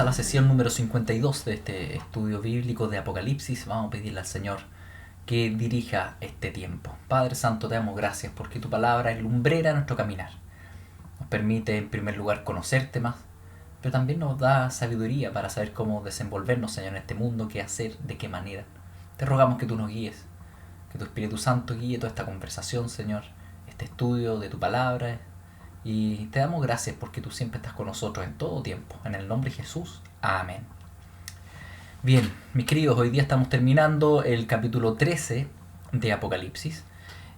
a la sesión número 52 de este estudio bíblico de Apocalipsis. Vamos a pedirle al Señor que dirija este tiempo. Padre Santo, te damos gracias porque tu palabra es lumbrera a nuestro caminar. Nos permite en primer lugar conocerte más, pero también nos da sabiduría para saber cómo desenvolvernos, Señor, en este mundo, qué hacer, de qué manera. Te rogamos que tú nos guíes, que tu Espíritu Santo guíe toda esta conversación, Señor, este estudio de tu palabra. Y te damos gracias porque tú siempre estás con nosotros en todo tiempo. En el nombre de Jesús. Amén. Bien, mis queridos, hoy día estamos terminando el capítulo 13 de Apocalipsis.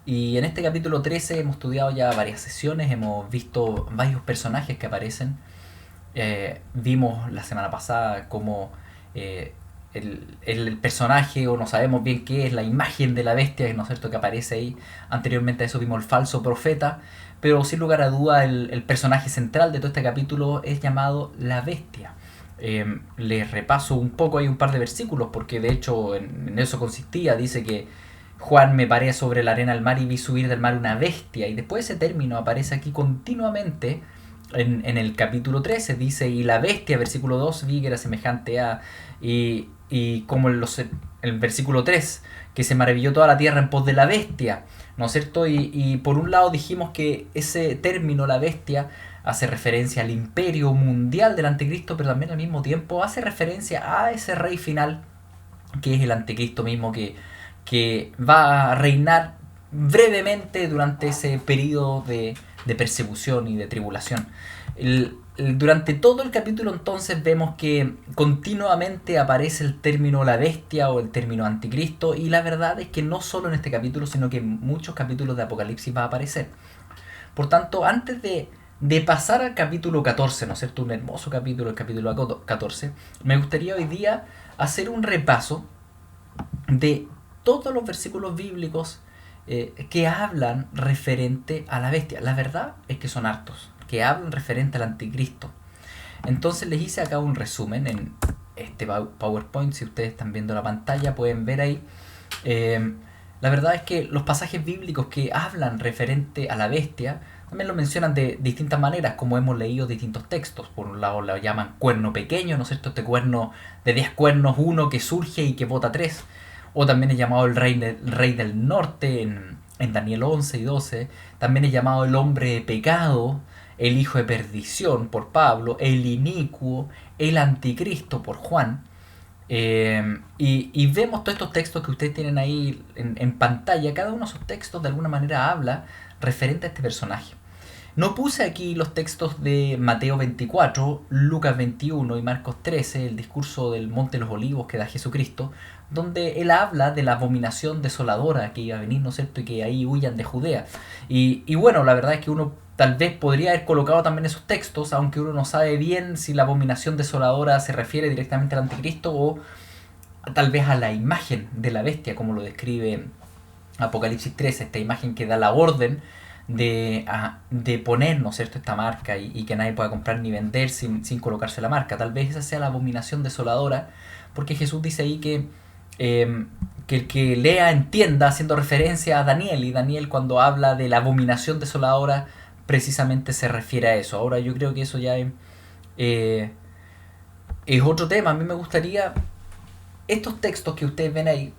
Y en este capítulo 13 hemos estudiado ya varias sesiones, hemos visto varios personajes que aparecen. Vimos la semana pasada cómo el personaje, o no sabemos bien qué es, la imagen de la bestia, ¿no es cierto?, que aparece ahí. Anteriormente a eso vimos el falso profeta, pero sin lugar a duda el personaje central de todo este capítulo es llamado la bestia. Les repaso un poco, hay un par de versículos, porque de hecho en eso consistía. Dice que Juan: me paré sobre la arena del mar y vi subir del mar una bestia, y después ese término aparece aquí continuamente. En el capítulo 13 dice: y la bestia, versículo 2, vi que era semejante a... Y como en el versículo 3, que se maravilló toda la tierra en pos de la bestia, ¿no es cierto? Y por un lado dijimos que ese término, la bestia, hace referencia al imperio mundial del anticristo, pero también al mismo tiempo hace referencia a ese rey final, que es el anticristo mismo, que va a reinar brevemente durante ese periodo de persecución y de tribulación. Durante todo el capítulo entonces vemos que continuamente aparece el término la bestia o el término anticristo, y la verdad es que no solo en este capítulo, sino que en muchos capítulos de Apocalipsis va a aparecer. Por tanto, antes de pasar al capítulo 14, ¿no es cierto?, un hermoso capítulo, el capítulo 14, me gustaría hoy día hacer un repaso de todos los versículos bíblicos que hablan referente a la bestia. La verdad es que son hartos, que hablan referente al anticristo. Entonces les hice acá un resumen en este PowerPoint. Si ustedes están viendo la pantalla pueden ver ahí. La verdad es que los pasajes bíblicos que hablan referente a la bestia también lo mencionan de distintas maneras, como hemos leído distintos textos. Por un lado lo llaman cuerno pequeño, ¿no es cierto?, este cuerno de 10 cuernos, uno que surge y que bota 3. O también es llamado el rey del norte en Daniel 11 y 12. También es llamado el hombre de pecado, el hijo de perdición por Pablo, el inicuo, el anticristo por Juan. Y vemos todos estos textos que ustedes tienen ahí en pantalla. Cada uno de esos textos de alguna manera habla referente a este personaje. No puse aquí los textos de Mateo 24, Lucas 21 y Marcos 13, el discurso del Monte de los Olivos que da Jesucristo, donde él habla de la abominación desoladora que iba a venir, ¿no es cierto?, y que ahí huyan de Judea. Y bueno, la verdad es que uno tal vez podría haber colocado también esos textos, aunque uno no sabe bien si la abominación desoladora se refiere directamente al anticristo o tal vez a la imagen de la bestia, como lo describe Apocalipsis 13, esta imagen que da la orden de poner, ¿no es cierto?, esta marca y que nadie pueda comprar ni vender sin colocarse la marca. Tal vez esa sea la abominación desoladora, porque Jesús dice ahí que el que lea entienda, haciendo referencia a Daniel, y Daniel, cuando habla de la abominación desoladora, precisamente se refiere a eso. Ahora yo creo que eso ya es otro tema. A mí me gustaría, estos textos que ustedes ven ahí,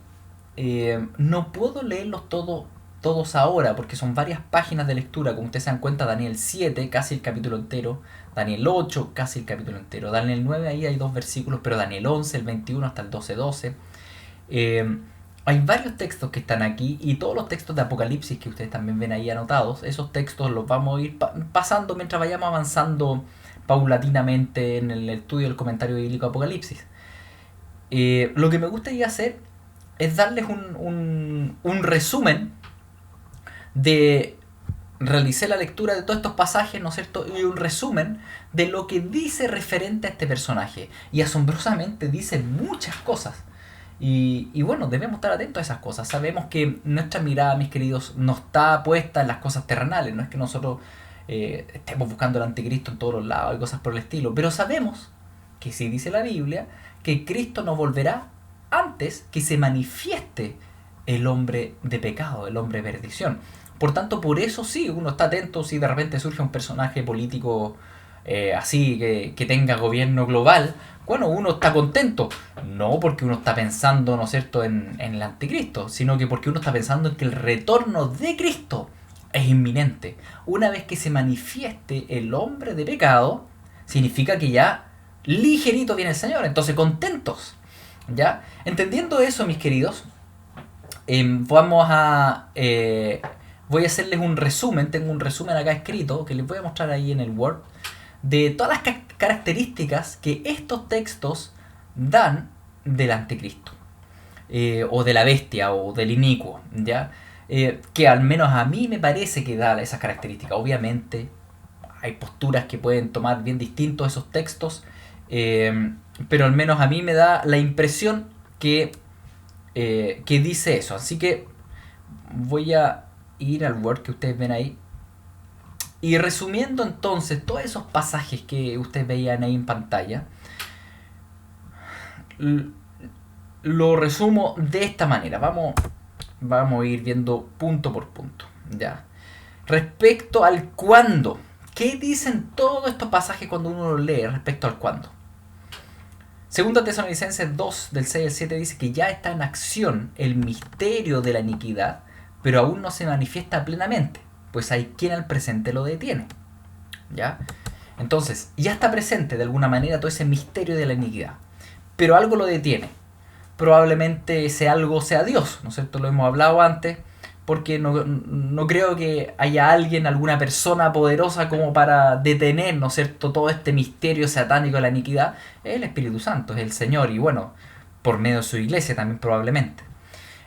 no puedo leerlos todos ahora, porque son varias páginas de lectura. Como ustedes se dan cuenta, Daniel 7, casi el capítulo entero. Daniel 8, casi el capítulo entero. Daniel 9, ahí hay 2 versículos, pero Daniel 11, el 21 hasta el 12. Hay varios textos que están aquí, y todos los textos de Apocalipsis que ustedes también ven ahí anotados, esos textos los vamos a ir pasando mientras vayamos avanzando paulatinamente en el estudio del comentario bíblico de Apocalipsis. Lo que me gustaría hacer es darles un resumen de... Realicé la lectura de todos estos pasajes, ¿no es cierto?, y un resumen de lo que dice referente a este personaje. Y asombrosamente dice muchas cosas. Y bueno, debemos estar atentos a esas cosas. Sabemos que nuestra mirada, mis queridos, no está puesta en las cosas terrenales. No es que nosotros estemos buscando el anticristo en todos los lados y cosas por el estilo. Pero sabemos que sí dice la Biblia que Cristo no volverá antes que se manifieste el hombre de pecado, el hombre de perdición. Por tanto, por eso sí, uno está atento si de repente surge un personaje político así, que tenga gobierno global, Bueno, uno está contento, no porque uno está pensando, ¿no es cierto?, en el anticristo, sino que porque uno está pensando en que el retorno de Cristo es inminente. Una vez que se manifieste el hombre de pecado, significa que ya ligerito viene el Señor, entonces contentos. ¿Ya? Entendiendo eso, mis queridos, voy a hacerles un resumen, tengo un resumen acá escrito que les voy a mostrar ahí en el Word, de todas las características que estos textos dan del anticristo, o de la bestia, o del inicuo, ¿ya? Que al menos a mí me parece que da esas características. Obviamente hay posturas que pueden tomar bien distintos esos textos, pero al menos a mí me da la impresión que dice eso. Así que voy a ir al Word que ustedes ven ahí. Y resumiendo entonces todos esos pasajes que ustedes veían ahí en pantalla, lo resumo de esta manera. Vamos a ir viendo punto por punto. ¿Ya? Respecto al cuándo, ¿qué dicen todos estos pasajes cuando uno los lee respecto al cuándo? Segunda Tesalonicenses 2, del 6 al 7 dice que ya está en acción el misterio de la iniquidad, pero aún no se manifiesta plenamente, pues hay quien al presente lo detiene. ¿Ya? Entonces, ya está presente de alguna manera todo ese misterio de la iniquidad, pero algo lo detiene. Probablemente ese algo sea Dios, ¿no es cierto? Lo hemos hablado antes, porque no creo que haya alguien, alguna persona poderosa como para detener, ¿no es cierto?, todo este misterio satánico de la iniquidad. Es el Espíritu Santo, es el Señor, y bueno, por medio de su iglesia también probablemente.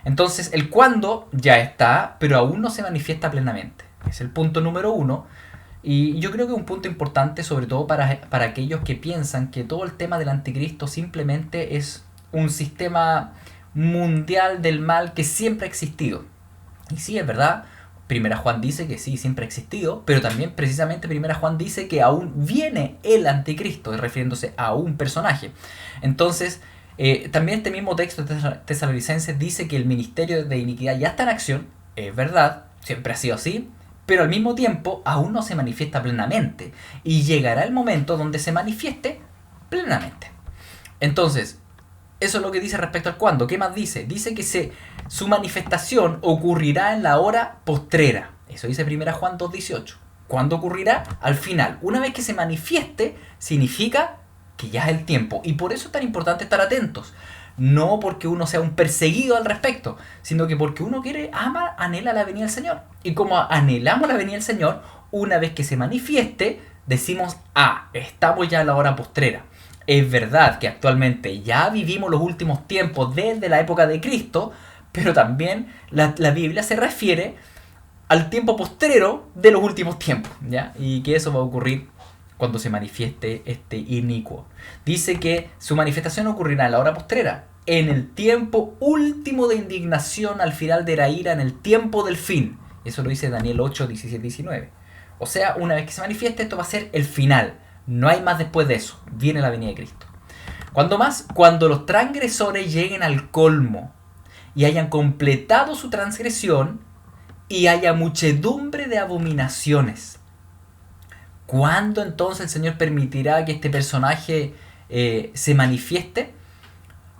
Entonces, el cuándo ya está, pero aún no se manifiesta plenamente. Es el punto número 1, y yo creo que es un punto importante, sobre todo para aquellos que piensan que todo el tema del anticristo simplemente es un sistema mundial del mal que siempre ha existido. Y sí, es verdad, Primera Juan dice que sí, siempre ha existido, pero también precisamente Primera Juan dice que aún viene el anticristo, refiriéndose a un personaje. Entonces, también este mismo texto de Tesalonicenses dice que el ministerio de iniquidad ya está en acción, es verdad, siempre ha sido así, pero al mismo tiempo aún no se manifiesta plenamente, y llegará el momento donde se manifieste plenamente. Entonces, eso es lo que dice respecto al cuándo. ¿Qué más dice? Dice que su manifestación ocurrirá en la hora postrera. Eso dice 1 Juan 2:18. ¿Cuándo ocurrirá? Al final. Una vez que se manifieste, significa que ya es el tiempo. Y por eso es tan importante estar atentos. No porque uno sea un perseguido al respecto, sino que porque uno ama, anhela la venida del Señor. Y como anhelamos la venida del Señor, una vez que se manifieste, decimos, estamos ya en la hora postrera. Es verdad que actualmente ya vivimos los últimos tiempos desde la época de Cristo, pero también la Biblia se refiere al tiempo postrero de los últimos tiempos, ¿ya? Y que eso va a ocurrir cuando se manifieste este inicuo. Dice que su manifestación ocurrirá en la hora postrera, en el tiempo último de indignación al final de la ira, en el tiempo del fin. Eso lo dice Daniel 8, 17, 19. O sea, una vez que se manifieste, esto va a ser el final. No hay más después de eso. Viene la venida de Cristo. Cuando los transgresores lleguen al colmo y hayan completado su transgresión y haya muchedumbre de abominaciones. ¿Cuándo entonces el Señor permitirá que este personaje se manifieste?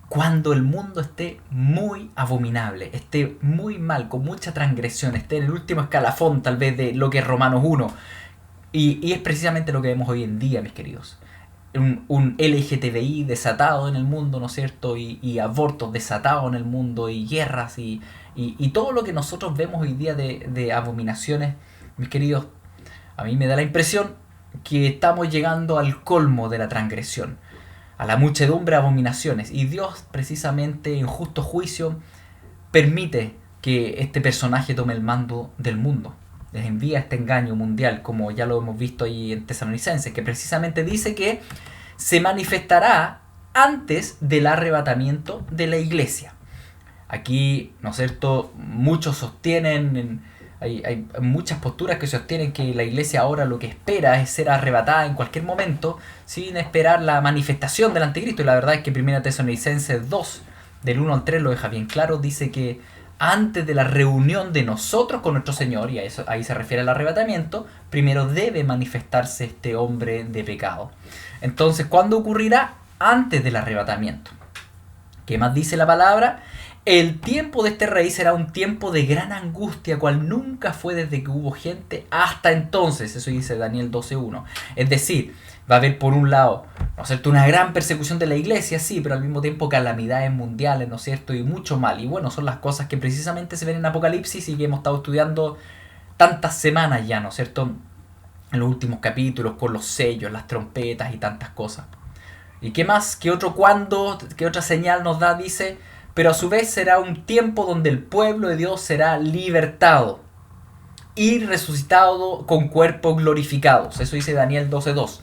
Cuando el mundo esté muy abominable, esté muy mal, con mucha transgresión, esté en el último escalafón tal vez de lo que es Romanos 1. Y es precisamente lo que vemos hoy en día, mis queridos. Un LGTBI desatado en el mundo, ¿no es cierto? Y abortos desatados en el mundo, y guerras, y todo lo que nosotros vemos hoy día de abominaciones, mis queridos. A mí me da la impresión que estamos llegando al colmo de la transgresión, a la muchedumbre de abominaciones. Y Dios, precisamente en justo juicio, permite que este personaje tome el mando del mundo. Les envía este engaño mundial, como ya lo hemos visto ahí en Tesalonicenses, que precisamente dice que se manifestará antes del arrebatamiento de la iglesia. Aquí, ¿no es cierto?, muchos sostienen, hay muchas posturas que sostienen que la iglesia ahora lo que espera es ser arrebatada en cualquier momento, sin esperar la manifestación del anticristo. Y la verdad es que 1 Tesalonicenses 2, del 1 al 3, lo deja bien claro. Dice que antes de la reunión de nosotros con nuestro Señor, y ahí se refiere al arrebatamiento, primero debe manifestarse este hombre de pecado. Entonces, ¿cuándo ocurrirá? antes del arrebatamiento. ¿Qué más dice la palabra? El tiempo de este rey será un tiempo de gran angustia, cual nunca fue desde que hubo gente hasta entonces. Eso dice Daniel 12:1. Es decir, va a haber por un lado, ¿no es cierto?, una gran persecución de la iglesia, sí, pero al mismo tiempo calamidades mundiales, ¿no es cierto?, y mucho mal. Y bueno, son las cosas que precisamente se ven en Apocalipsis y que hemos estado estudiando tantas semanas ya, ¿no es cierto?, en los últimos capítulos, con los sellos, las trompetas y tantas cosas. ¿Y qué más? ¿Qué otro cuándo? ¿Qué otra señal nos da? Dice, pero a su vez será un tiempo donde el pueblo de Dios será libertado y resucitado con cuerpos glorificados. Eso dice Daniel 12:2.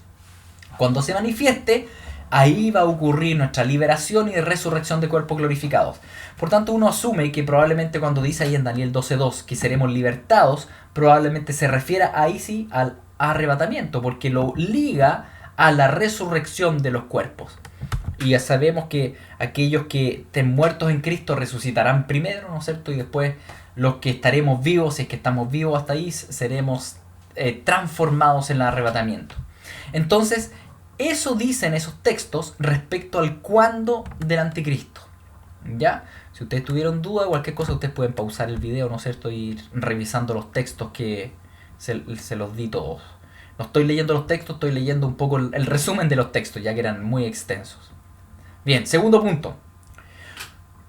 Cuando se manifieste, ahí va a ocurrir nuestra liberación y resurrección de cuerpos glorificados. Por tanto, uno asume que probablemente cuando dice ahí en Daniel 12:2 que seremos libertados, probablemente se refiera ahí sí al arrebatamiento, porque lo liga a la resurrección de los cuerpos. Y ya sabemos que aquellos que estén muertos en Cristo resucitarán primero, ¿no es cierto? Y después los que estaremos vivos, si es que estamos vivos hasta ahí, seremos transformados en el arrebatamiento. Entonces, eso dicen esos textos respecto al cuándo del anticristo. ¿Ya? Si ustedes tuvieron duda o cualquier cosa, ustedes pueden pausar el video, ¿no es cierto? Y ir revisando los textos que se los di todos. No estoy leyendo los textos, estoy leyendo un poco el resumen de los textos, ya que eran muy extensos. Bien, segundo punto.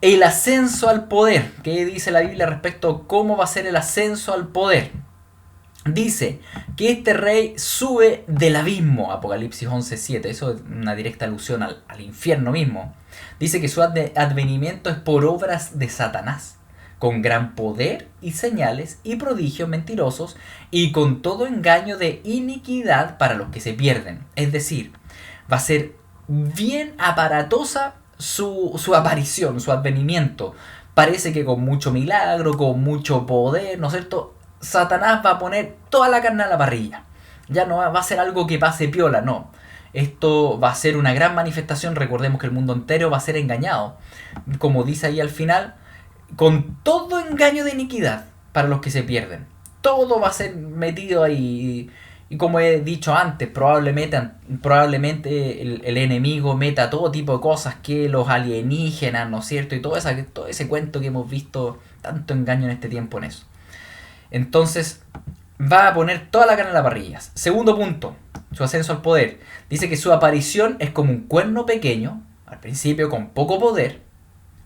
El ascenso al poder. ¿Qué dice la Biblia respecto a cómo va a ser el ascenso al poder? Dice que este rey sube del abismo, Apocalipsis 11:7. Eso es una directa alusión al infierno mismo. Dice que su advenimiento es por obras de Satanás, con gran poder y señales y prodigios mentirosos y con todo engaño de iniquidad para los que se pierden. Es decir, va a ser bien aparatosa su aparición, su advenimiento. Parece que con mucho milagro, con mucho poder, ¿no es cierto? Satanás va a poner toda la carne a la parrilla. Ya no va a ser algo que pase piola, no. Esto va a ser una gran manifestación. Recordemos que el mundo entero va a ser engañado. Como dice ahí al final, con todo engaño de iniquidad para los que se pierden. Todo va a ser metido ahí. Y como he dicho antes, probablemente el enemigo meta todo tipo de cosas, que los alienígenas, ¿no es cierto? Y todo ese cuento que hemos visto, tanto engaño en este tiempo en eso. Entonces, va a poner toda la carne en la parrilla. Segundo punto, su ascenso al poder. Dice que su aparición es como un cuerno pequeño, al principio con poco poder.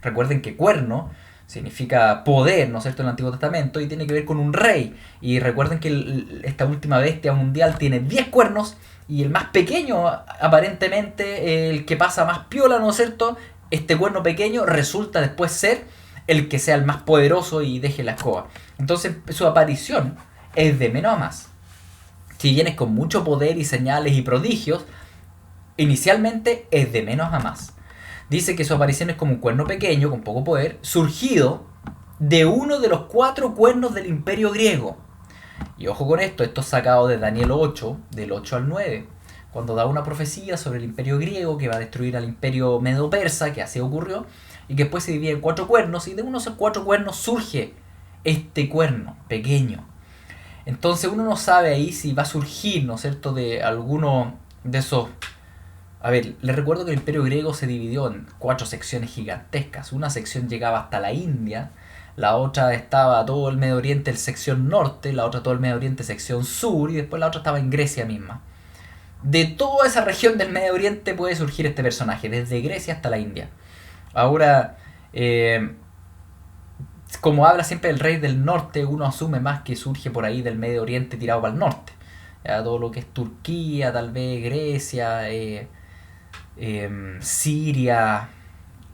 Recuerden que cuerno significa poder, ¿no es cierto?, en el Antiguo Testamento, y tiene que ver con un rey. Y recuerden que esta última bestia mundial tiene 10 cuernos, y el más pequeño, aparentemente, el que pasa más piola, ¿no es cierto?, este cuerno pequeño resulta después ser el que sea el más poderoso y deje la escoba. Entonces su aparición es de menos a más. Si bien es con mucho poder y señales y prodigios, inicialmente es de menos a más. Dice que su aparición es como un cuerno pequeño, con poco poder, surgido de uno de los 4 cuernos del imperio griego. Y ojo con esto es sacado de Daniel 8, del 8 al 9, cuando da una profecía sobre el imperio griego que va a destruir al imperio medo-persa, que así ocurrió, y que después se divide en 4 cuernos, y de uno de esos 4 cuernos surge este cuerno pequeño. Entonces uno no sabe ahí si va a surgir, ¿no es cierto?, de alguno de esos. A ver, les recuerdo que el imperio griego se dividió en 4 secciones gigantescas. Una sección llegaba hasta la India, la otra estaba todo el Medio Oriente, sección norte, la otra todo el Medio Oriente, sección sur, y después la otra estaba en Grecia misma. De toda esa región del Medio Oriente puede surgir este personaje, desde Grecia hasta la India. Ahora, como habla siempre el rey del norte, uno asume más que surge por ahí del Medio Oriente tirado para el norte. Ya, todo lo que es Turquía, tal vez Grecia, Siria,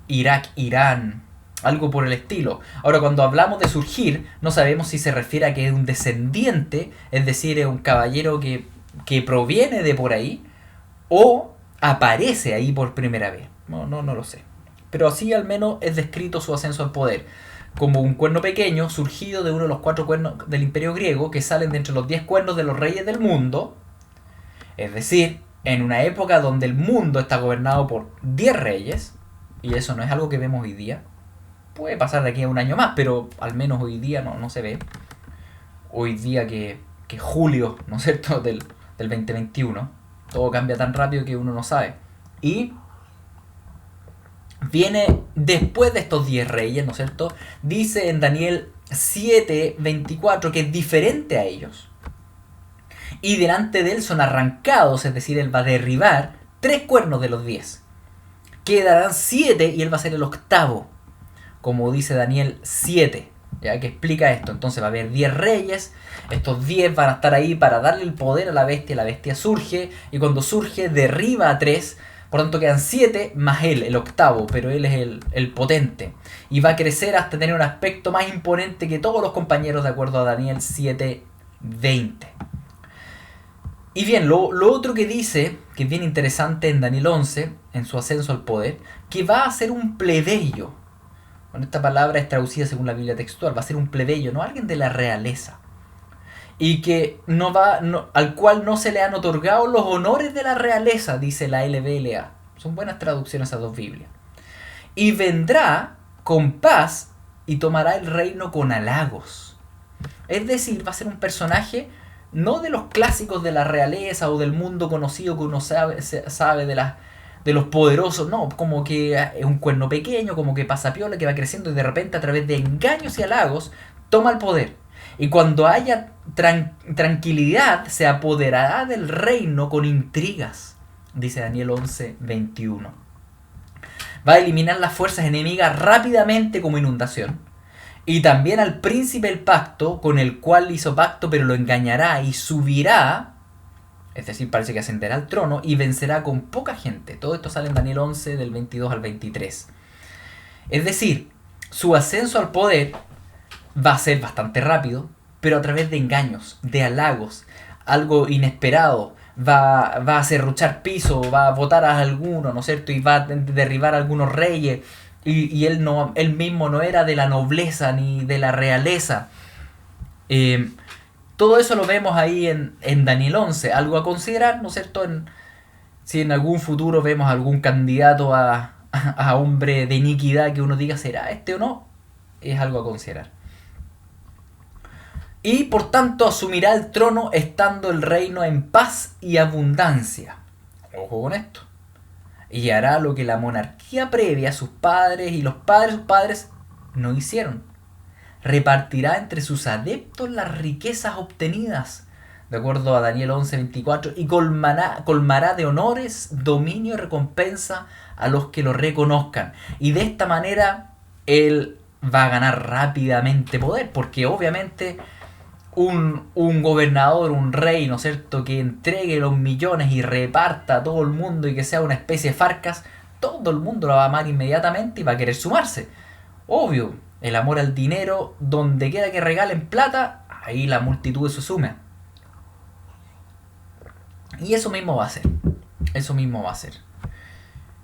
Irak, Irán, algo por el estilo. Ahora, cuando hablamos de surgir, no sabemos si se refiere a que es un descendiente, es decir, es un caballero que proviene de por ahí, o aparece ahí por primera vez. No lo sé. Pero así al menos es descrito su ascenso al poder, como un cuerno pequeño surgido de uno de los 4 cuernos del imperio griego que salen de entre los 10 cuernos de los reyes del mundo. Es decir, en una época donde el mundo está gobernado por 10 reyes, y eso no es algo que vemos hoy día. Puede pasar de aquí a un año más, pero al menos hoy día no se ve. Hoy día que julio, ¿no es cierto?, del 2021. Todo cambia tan rápido que uno no sabe. Y viene después de estos 10 reyes, ¿no es cierto? Dice en Daniel 7:24 que es diferente a ellos. Y delante de él son arrancados, es decir, él va a derribar 3 cuernos de los 10. Quedarán 7 y él va a ser el octavo, como dice Daniel 7, ya que explica esto. Entonces va a haber 10 reyes, estos 10 van a estar ahí para darle el poder a la bestia surge, y cuando surge derriba a 3, por tanto quedan 7 más él, el octavo, pero él es el potente, y va a crecer hasta tener un aspecto más imponente que todos los compañeros, de acuerdo a Daniel 7:20. Y bien, lo otro que dice, que es bien interesante en Daniel 11, en su ascenso al poder, que va a ser un plebeyo. Bueno, esta palabra es traducida según la Biblia textual, va a ser un plebeyo, no alguien de la realeza. Y que al cual no se le han otorgado los honores de la realeza, dice la LBLA. Son buenas traducciones a dos Biblias. Y vendrá con paz y tomará el reino con halagos. Es decir, va a ser un personaje no de los clásicos de la realeza o del mundo conocido que uno sabe de los poderosos, no, como que es un cuerno pequeño, como que pasa piola, que va creciendo y de repente a través de engaños y halagos toma el poder. Y cuando haya tranquilidad se apoderará del reino con intrigas, dice Daniel 11:21. Va a eliminar las fuerzas enemigas rápidamente como inundación. Y también al príncipe del pacto, con el cual hizo pacto, pero lo engañará y subirá, es decir, parece que ascenderá al trono y vencerá con poca gente. Todo esto sale en Daniel 11, del 22 al 23. Es decir, su ascenso al poder va a ser bastante rápido, pero a través de engaños, de halagos, algo inesperado. Va a serruchar piso, va a votar a alguno, ¿no es cierto? Y va a derribar a algunos reyes. Y él mismo no era de la nobleza ni de la realeza. Todo eso lo vemos ahí en Daniel 11. Algo a considerar, ¿no es cierto? Si en algún futuro vemos algún candidato a hombre de iniquidad que uno diga, ¿será este o no? Es algo a considerar. Y por tanto asumirá el trono estando el reino en paz y abundancia. Ojo con esto. Y hará lo que la monarquía previa, sus padres y los padres de sus padres no hicieron. Repartirá entre sus adeptos las riquezas obtenidas, de acuerdo a Daniel 11:24, y colmará de honores, dominio y recompensa a los que lo reconozcan. Y de esta manera él va a ganar rápidamente poder, porque obviamente un gobernador, un rey, ¿no es cierto?, que entregue los millones y reparta a todo el mundo y que sea una especie de Farcas, todo el mundo lo va a amar inmediatamente y va a querer sumarse. Obvio, el amor al dinero, donde quiera que regalen plata, ahí la multitud se suma. Y eso mismo va a ser. Eso mismo va a ser.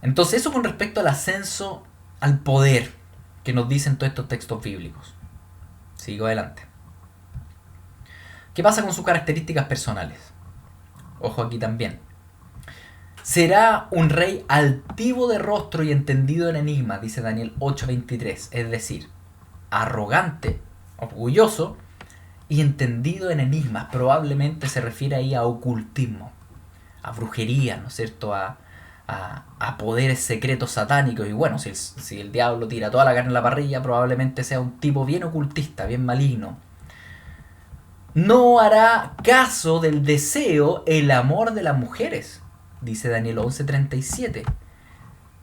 Entonces, eso con respecto al ascenso al poder que nos dicen todos estos textos bíblicos. Sigo adelante. ¿Qué pasa con sus características personales? Ojo aquí también. Será un rey altivo de rostro y entendido en enigmas, dice Daniel 8:23. Es decir, arrogante, orgulloso y entendido en enigmas. Probablemente se refiere ahí a ocultismo, a brujería, ¿no es cierto? A poderes secretos satánicos. Y bueno, si el diablo tira toda la carne en la parrilla, probablemente sea un tipo bien ocultista, bien maligno. No hará caso del deseo, el amor de las mujeres, dice Daniel 11:37.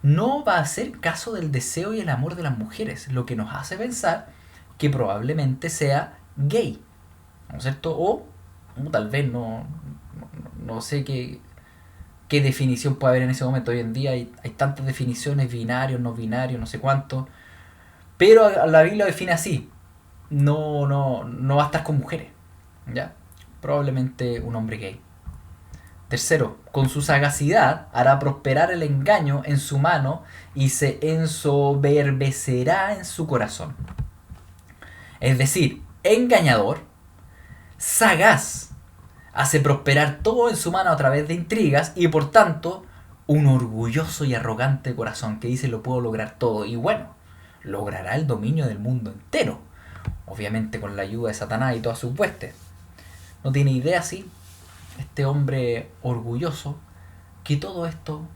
No va a hacer caso del deseo y el amor de las mujeres, lo que nos hace pensar que probablemente sea gay, ¿no es cierto? O tal vez no sé qué definición puede haber en ese momento. Hoy en día hay tantas definiciones, binarios, no binarios, no sé cuánto, pero la Biblia lo define así: no va a estar con mujeres, ¿ya? Probablemente un hombre gay. Tercero, con su sagacidad hará prosperar el engaño en su mano y se ensoberbecerá en su corazón. Es decir, engañador, sagaz, hace prosperar todo en su mano a través de intrigas y por tanto un orgulloso y arrogante corazón que dice lo puedo lograr todo. Y bueno, logrará el dominio del mundo entero, obviamente con la ayuda de Satanás y todas sus huestes. No tiene idea, sí, este hombre orgulloso, que todo esto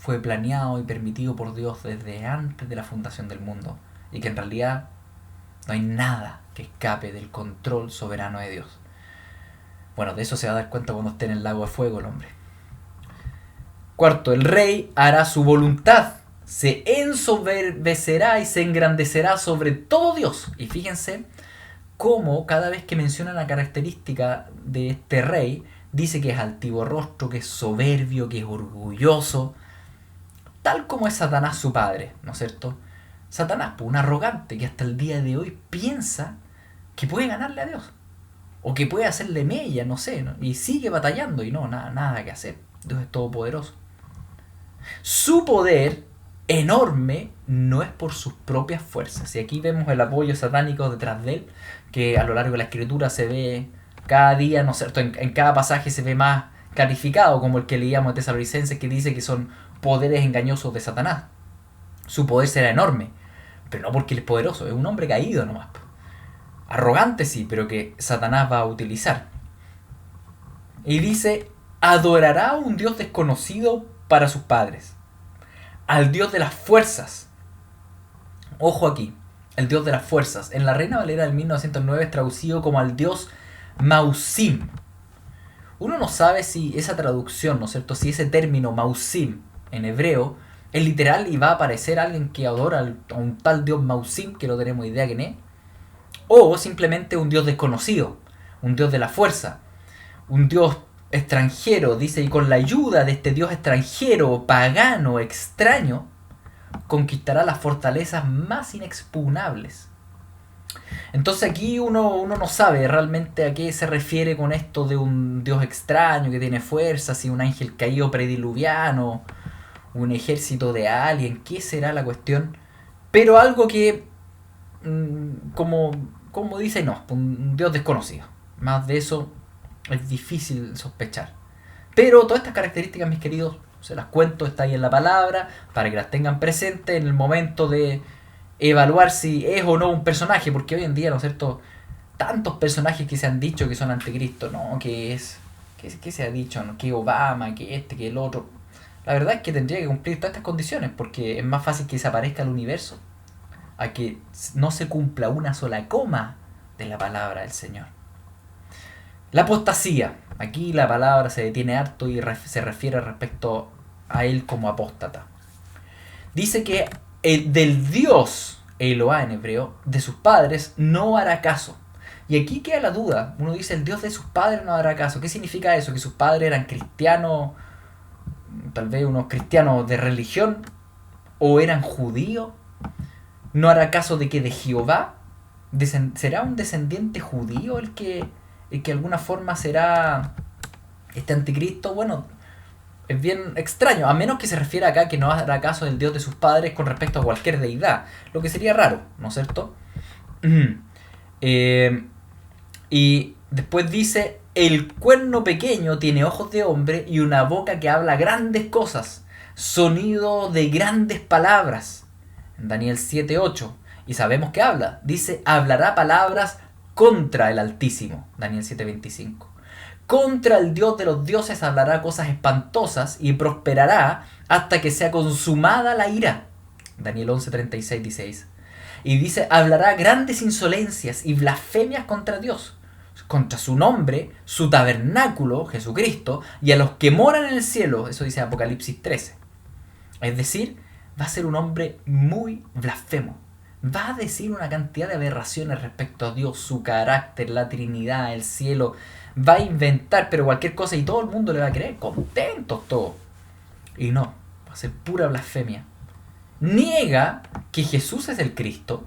fue planeado y permitido por Dios desde antes de la fundación del mundo, y que en realidad no hay nada que escape del control soberano de Dios. Bueno, de eso se va a dar cuenta cuando esté en el lago de fuego el hombre. Cuarto, el rey hará su voluntad, se ensoberbecerá y se engrandecerá sobre todo Dios. Y fíjense cómo cada vez que menciona la característica de este rey, dice que es altivo rostro, que es soberbio, que es orgulloso, tal como es Satanás su padre, ¿no es cierto? Satanás, pues, un arrogante que hasta el día de hoy piensa que puede ganarle a Dios, o que puede hacerle mella, no sé, ¿no? Y sigue batallando y no, nada que hacer. Dios es todopoderoso. Su poder enorme no es por sus propias fuerzas. Y aquí vemos el apoyo satánico detrás de él, que a lo largo de la escritura se ve cada día, ¿no es cierto? En cada pasaje se ve más clarificado, como el que leíamos de Tesalonicenses, que dice que son poderes engañosos de Satanás. Su poder será enorme, pero no porque él es poderoso, es un hombre caído nomás. Arrogante sí, pero que Satanás va a utilizar. Y dice, adorará a un Dios desconocido para sus padres, al Dios de las fuerzas. Ojo aquí, el Dios de las fuerzas. En la Reina Valera del 1909 es traducido como al Dios Mausim. Uno no sabe si esa traducción, ¿no es cierto?, si ese término Mausim en hebreo es literal y va a aparecer alguien que adora a un tal Dios Mausim, que no tenemos idea quién es, o simplemente un Dios desconocido, un Dios de la fuerza, un Dios extranjero, dice, y con la ayuda de este Dios extranjero, pagano, extraño, conquistará las fortalezas más inexpugnables. Entonces aquí uno no sabe realmente a qué se refiere con esto de un Dios extraño que tiene fuerza, si un ángel caído prediluviano, un ejército de aliens, qué será la cuestión. Pero algo que, como dice, no, un Dios desconocido. Más de eso es difícil sospechar. Pero todas estas características, mis queridos, se las cuento, está ahí en la palabra, para que las tengan presentes en el momento de evaluar si es o no un personaje, porque hoy en día, ¿no es cierto?, tantos personajes que se han dicho que son anticristo, ¿no? Que se ha dicho, ¿no? Que Obama, que este, que el otro. La verdad es que tendría que cumplir todas estas condiciones, porque es más fácil que desaparezca el universo a que no se cumpla una sola coma de la palabra del Señor. La apostasía. Aquí la palabra se detiene harto y se refiere respecto a él como apóstata. Dice que del Dios, Eloá en hebreo, de sus padres no hará caso. Y aquí queda la duda. Uno dice, el Dios de sus padres no hará caso. ¿Qué significa eso? ¿Que sus padres eran cristianos, tal vez unos cristianos de religión, o eran judíos? ¿No hará caso de que de Jehová? ¿Será un descendiente judío el que de alguna forma será este anticristo? Bueno, es bien extraño, a menos que se refiera acá que no hará caso del Dios de sus padres con respecto a cualquier deidad, lo que sería raro, ¿no es cierto? Y después dice, el cuerno pequeño tiene ojos de hombre y una boca que habla grandes cosas, sonido de grandes palabras. En Daniel 7:8, y sabemos que habla, dice, hablará palabras contra el Altísimo, Daniel 7:25. Contra el Dios de los dioses hablará cosas espantosas y prosperará hasta que sea consumada la ira, Daniel 11:36-16. Y dice, hablará grandes insolencias y blasfemias contra Dios, contra su nombre, su tabernáculo, Jesucristo, y a los que moran en el cielo, eso dice Apocalipsis 13. Es decir, va a ser un hombre muy blasfemo. Va a decir una cantidad de aberraciones respecto a Dios, su carácter, la Trinidad, el cielo. Va a inventar, pero cualquier cosa, y todo el mundo le va a creer, contentos todos. Y no, va a ser pura blasfemia. Niega que Jesús es el Cristo,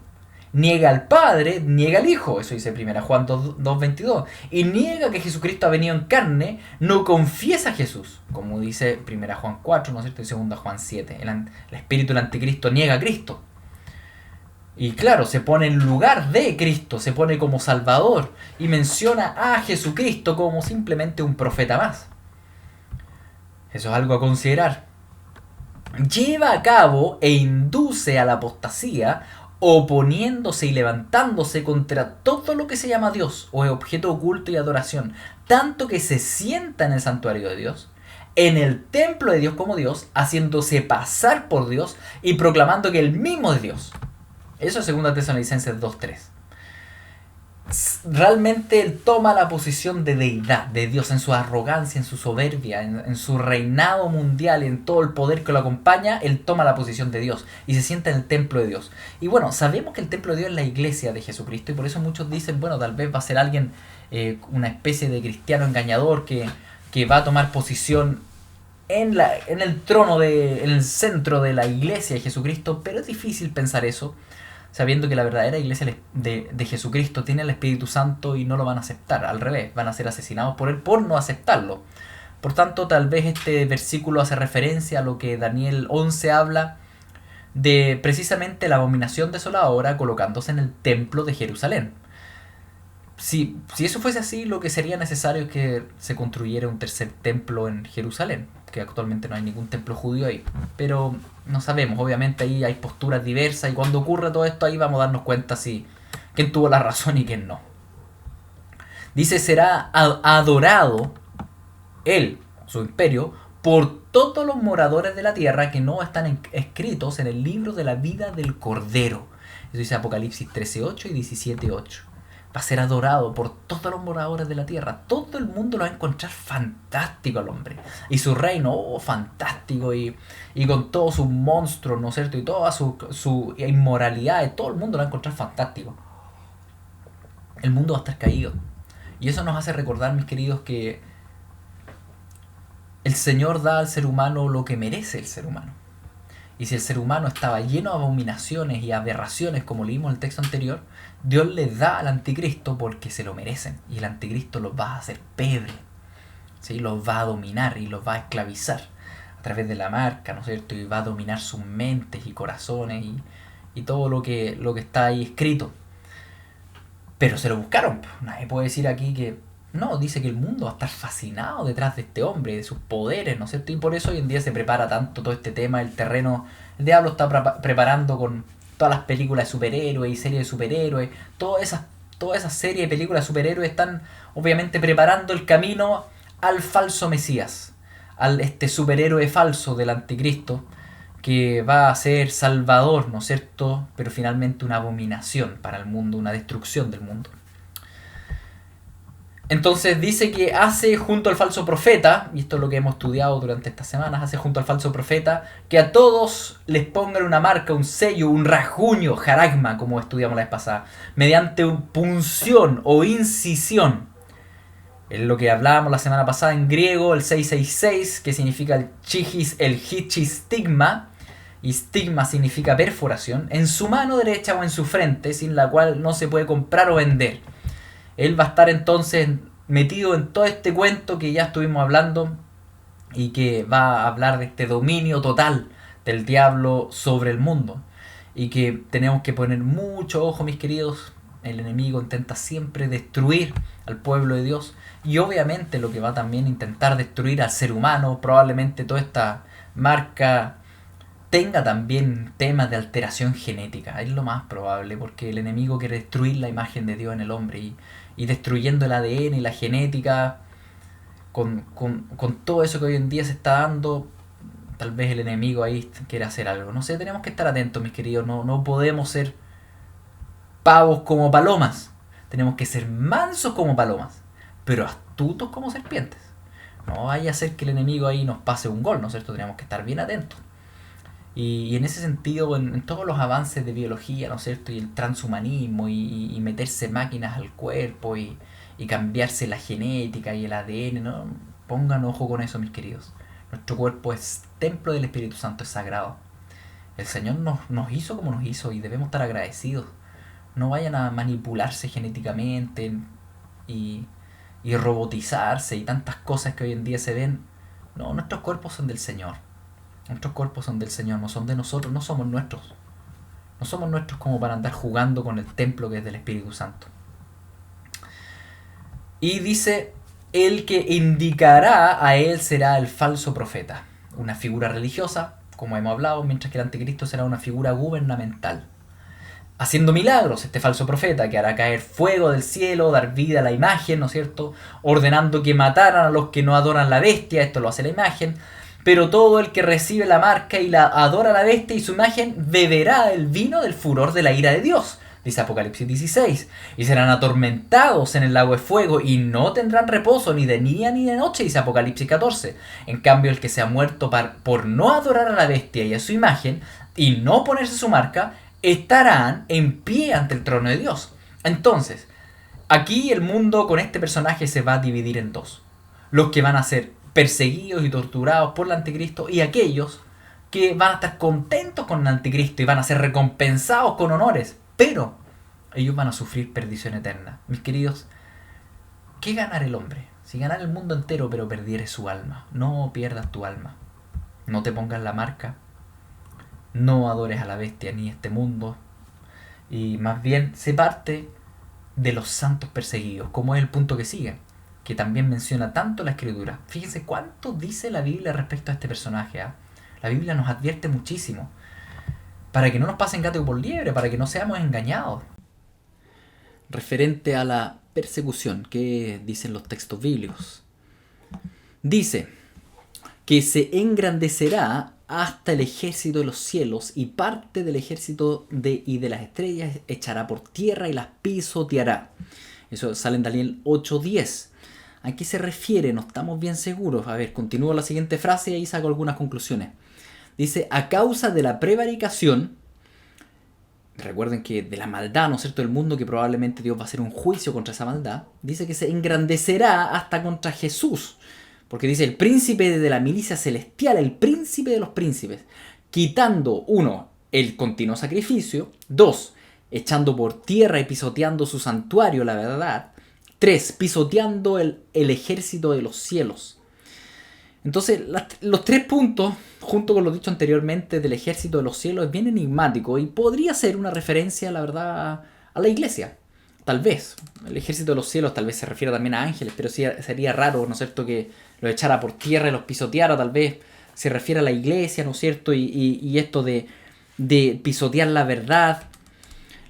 niega al Padre, niega al Hijo, eso dice 1 Juan 2:22, y niega que Jesucristo ha venido en carne, no confiesa a Jesús, como dice 1 Juan 4, ¿no es cierto?, y 2 Juan 7, el espíritu del anticristo niega a Cristo. Y claro, se pone en lugar de Cristo, se pone como Salvador y menciona a Jesucristo como simplemente un profeta más. Eso es algo a considerar. Lleva a cabo e induce a la apostasía, oponiéndose y levantándose contra todo lo que se llama Dios o es objeto oculto y adoración, tanto que se sienta en el santuario de Dios en el templo de Dios como Dios, haciéndose pasar por Dios y proclamando que Él mismo es Dios. Eso es 2 Tesalonicenses 2:3. Realmente Él toma la posición de deidad, de Dios, en su arrogancia, en su soberbia, en su reinado mundial, en todo el poder que lo acompaña. Él toma la posición de Dios y se sienta en el templo de Dios. Y bueno, sabemos que el templo de Dios es la iglesia de Jesucristo, y por eso muchos dicen, bueno, tal vez va a ser alguien, una especie de cristiano engañador que va a tomar posición en el trono, en el centro de la iglesia de Jesucristo. Pero es difícil pensar eso, sabiendo que la verdadera iglesia de Jesucristo tiene el Espíritu Santo y no lo van a aceptar. Al revés, van a ser asesinados por él por no aceptarlo. Por tanto, tal vez este versículo hace referencia a lo que Daniel 11 habla de precisamente la abominación desoladora colocándose en el templo de Jerusalén. Si eso fuese así, lo que sería necesario es que se construyera un tercer templo en Jerusalén, que actualmente no hay ningún templo judío ahí. Pero no sabemos, obviamente ahí hay posturas diversas, y cuando ocurra todo esto ahí vamos a darnos cuenta si quién tuvo la razón y quién no. Dice, será adorado él, su imperio, por todos los moradores de la tierra que no están escritos en el libro de la vida del Cordero. Eso dice Apocalipsis 13:8 y 17:8. Va a ser adorado por todos los moradores de la tierra. Todo el mundo lo va a encontrar fantástico al hombre. Y su reino, fantástico. Y con todos sus monstruos, ¿no es cierto? Y toda su inmoralidad. Todo el mundo lo va a encontrar fantástico. El mundo va a estar caído. Y eso nos hace recordar, mis queridos, que el Señor da al ser humano lo que merece el ser humano. Y si el ser humano estaba lleno de abominaciones y aberraciones, como leímos en el texto anterior, Dios le da al anticristo porque se lo merecen. Y el anticristo los va a hacer pebre, ¿sí? Los va a dominar y los va a esclavizar a través de la marca, ¿no es cierto? Y va a dominar sus mentes y corazones y todo lo que está ahí escrito. Pero se lo buscaron. Nadie puede decir aquí que no. Dice que el mundo va a estar fascinado detrás de este hombre, de sus poderes, ¿no es cierto? Y por eso hoy en día se prepara tanto todo este tema, el terreno. El diablo está preparando con todas las películas de superhéroes y series de superhéroes. Todas esas series de películas de superhéroes están obviamente preparando el camino al falso Mesías, al superhéroe falso del anticristo, que va a ser salvador, ¿no es cierto? Pero finalmente una abominación para el mundo, una destrucción del mundo. Entonces dice que hace junto al falso profeta, y esto es lo que hemos estudiado durante estas semanas, hace junto al falso profeta que a todos les pongan una marca, un sello, un rasguño, jaragma, como estudiamos la vez pasada, mediante punción o incisión. Es lo que hablábamos la semana pasada en griego, el 666, que significa el hichistigma, y stigma significa perforación, en su mano derecha o en su frente, sin la cual no se puede comprar o vender. Él va a estar entonces metido en todo este cuento que ya estuvimos hablando, y que va a hablar de este dominio total del diablo sobre el mundo. Y que tenemos que poner mucho ojo, mis queridos. El enemigo intenta siempre destruir al pueblo de Dios, y obviamente lo que va también a intentar destruir al ser humano. Probablemente toda esta marca tenga también temas de alteración genética. Es lo más probable, porque el enemigo quiere destruir la imagen de Dios en el hombre, y destruyendo el ADN y la genética, con todo eso que hoy en día se está dando, tal vez el enemigo ahí quiere hacer algo. No sé, tenemos que estar atentos, mis queridos. No podemos ser pavos como palomas. Tenemos que ser mansos como palomas, pero astutos como serpientes. No vaya a ser que el enemigo ahí nos pase un gol, ¿no es cierto? Tenemos que estar bien atentos. Y en ese sentido, en todos los avances de biología, ¿no es cierto? Y el transhumanismo, y meterse máquinas al cuerpo, y cambiarse la genética y el ADN, ¿no? Pongan ojo con eso, mis queridos. Nuestro cuerpo es templo del Espíritu Santo, es sagrado. El Señor nos hizo como nos hizo, y debemos estar agradecidos. No vayan a manipularse genéticamente y robotizarse y tantas cosas que hoy en día se ven. No, nuestros cuerpos son del Señor. Nuestros cuerpos son del Señor, no son de nosotros, no somos nuestros. No somos nuestros como para andar jugando con el templo que es del Espíritu Santo. Y dice, el que indicará a él será el falso profeta, una figura religiosa, como hemos hablado, mientras que el anticristo será una figura gubernamental. haciendo milagros, este falso profeta que hará caer fuego del cielo, dar vida a la imagen, ¿no es cierto? Ordenando que mataran a los que no adoran la bestia, esto lo hace la imagen. Pero todo el que recibe la marca y la adora a la bestia y su imagen beberá el vino del furor de la ira de Dios, dice Apocalipsis 16. Y serán atormentados en el lago de fuego y no tendrán reposo ni de día ni de noche, dice Apocalipsis 14. En cambio, el que se ha muerto por no adorar a la bestia y a su imagen y no ponerse su marca, estarán en pie ante el trono de Dios. Entonces, aquí el mundo con este personaje se va a dividir en dos. Los que van a ser perseguidos y torturados por el anticristo y aquellos que van a estar contentos con el anticristo y van a ser recompensados con honores, pero ellos van a sufrir perdición eterna. Mis queridos, ¿qué ganar el hombre? Si ganar el mundo entero pero perdieres su alma, no pierdas tu alma. No te pongas la marca, no adores a la bestia ni este mundo, y más bien sé parte de los santos perseguidos, como es el punto que sigue, que también menciona tanto la escritura. Fíjense cuánto dice la Biblia respecto a este personaje. La Biblia nos advierte muchísimo, para que no nos pasen gato por liebre, para que no seamos engañados. Referente a la persecución, ¿qué dicen los textos bíblicos? Dice que se engrandecerá hasta el ejército de los cielos y parte del ejército y de las estrellas echará por tierra y las pisoteará. Eso sale en Daniel 8:10. ¿A qué se refiere? No estamos bien seguros. A ver, continúo la siguiente frase y ahí saco algunas conclusiones. Dice, a causa de la prevaricación, recuerden que de la maldad, ¿no es cierto?, del mundo, que probablemente Dios va a hacer un juicio contra esa maldad, dice que se engrandecerá hasta contra Jesús. Porque dice el príncipe de la milicia celestial, el príncipe de los príncipes, quitando, 1, el continuo sacrificio, 2, echando por tierra y pisoteando su santuario, la verdad, 3, pisoteando el ejército de los cielos. Entonces, los 3 puntos, junto con lo dicho anteriormente del ejército de los cielos, es bien enigmático y podría ser una referencia, la verdad, a la iglesia. Tal vez. El ejército de los cielos tal vez se refiere también a ángeles, pero sí sería raro, ¿no es cierto?, que los echara por tierra y los pisoteara. Tal vez se refiere a la iglesia, ¿no es cierto?, y esto de pisotear la verdad.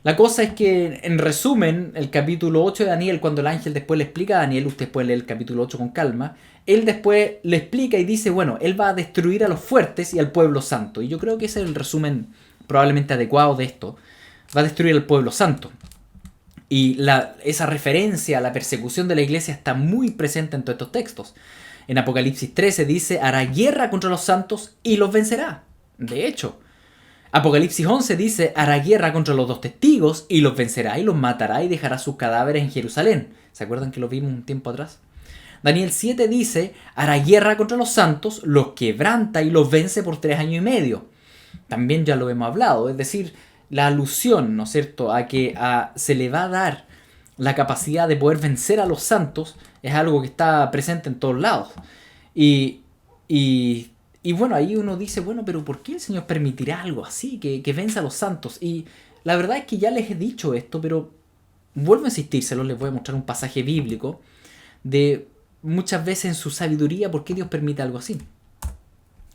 La cosa es que, en resumen, el capítulo 8 de Daniel, cuando el ángel después le explica a Daniel, usted puede leer el capítulo 8 con calma, él después le explica y dice, bueno, él va a destruir a los fuertes y al pueblo santo. Y yo creo que ese es el resumen probablemente adecuado de esto. Va a destruir al pueblo santo. Y esa referencia a la persecución de la iglesia está muy presente en todos estos textos. En Apocalipsis 13 dice, hará guerra contra los santos y los vencerá. De hecho, Apocalipsis 11 dice, hará guerra contra los 2 testigos y los vencerá y los matará y dejará sus cadáveres en Jerusalén. ¿Se acuerdan que lo vimos un tiempo atrás? Daniel 7 dice, hará guerra contra los santos, los quebranta y los vence por 3 años y medio. También ya lo hemos hablado, es decir, la alusión, ¿no es cierto?, a que se le va a dar la capacidad de poder vencer a los santos es algo que está presente en todos lados. Y bueno, ahí uno dice, bueno, pero ¿por qué el Señor permitirá algo así, que venza a los santos? Y la verdad es que ya les he dicho esto, pero vuelvo a insistírselo, les voy a mostrar un pasaje bíblico de muchas veces en su sabiduría por qué Dios permite algo así.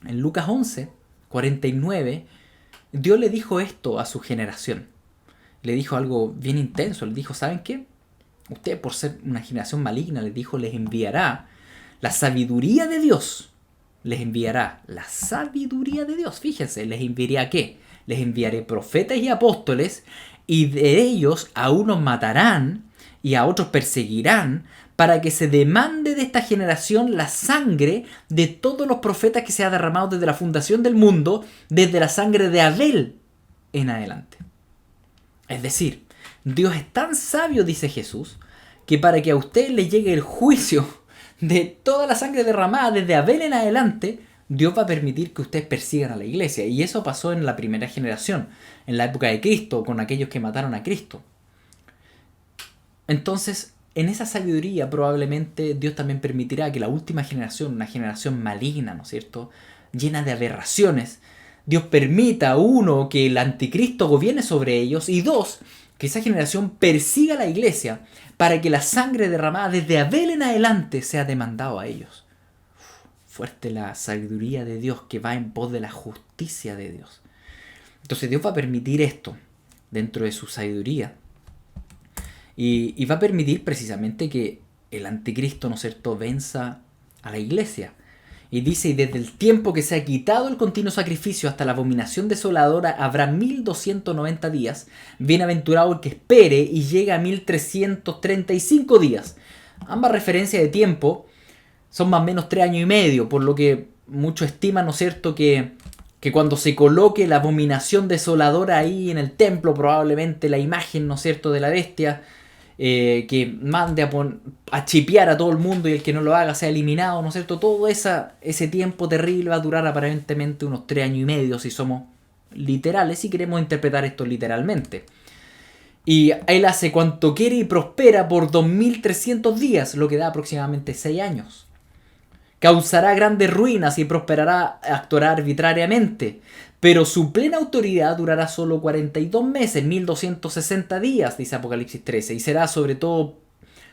En Lucas 11:49, Dios le dijo esto a su generación. Le dijo algo bien intenso. Le dijo, ¿saben qué? Usted, por ser una generación maligna, les dijo, les enviará la sabiduría de Dios. Les enviará la sabiduría de Dios. Fíjense, ¿les enviaré qué? Les enviaré profetas y apóstoles, y de ellos a unos matarán y a otros perseguirán, para que se demande de esta generación la sangre de todos los profetas que se ha derramado desde la fundación del mundo, desde la sangre de Abel en adelante. Es decir, Dios es tan sabio, dice Jesús, que para que a usted le llegue el juicio de toda la sangre derramada desde Abel en adelante, Dios va a permitir que ustedes persigan a la iglesia. Y eso pasó en la primera generación, en la época de Cristo, con aquellos que mataron a Cristo. Entonces, en esa sabiduría probablemente Dios también permitirá que la última generación, una generación maligna, ¿no es cierto?, llena de aberraciones, Dios permita, 1, que el anticristo gobierne sobre ellos, y 2, que esa generación persiga a la iglesia para que la sangre derramada desde Abel en adelante sea demandado a ellos. Fuerte la sabiduría de Dios que va en pos de la justicia de Dios. Entonces Dios va a permitir esto. dentro de su sabiduría. Y va a permitir precisamente que el anticristo, ¿no es cierto?, venza a la iglesia. Y dice, y desde el tiempo que se ha quitado el continuo sacrificio hasta la abominación desoladora habrá 1290 días. Bienaventurado el que espere y llega a 1335 días. Ambas referencias de tiempo son más o menos 3 años y medio, por lo que muchos estiman, ¿no es cierto?, que cuando se coloque la abominación desoladora ahí en el templo, probablemente la imagen, ¿no es cierto?, de la bestia, que mande a chipear a todo el mundo y el que no lo haga sea eliminado, ¿no es cierto? Todo ese tiempo terrible va a durar aparentemente unos 3 años y medio si somos literales, si queremos interpretar esto literalmente. Y él hace cuanto quiere y prospera por 2300 días, lo que da aproximadamente 6 años. Causará grandes ruinas y prosperará, actuará arbitrariamente. Pero su plena autoridad durará solo 42 meses, 1260 días, dice Apocalipsis 13, y será sobre todo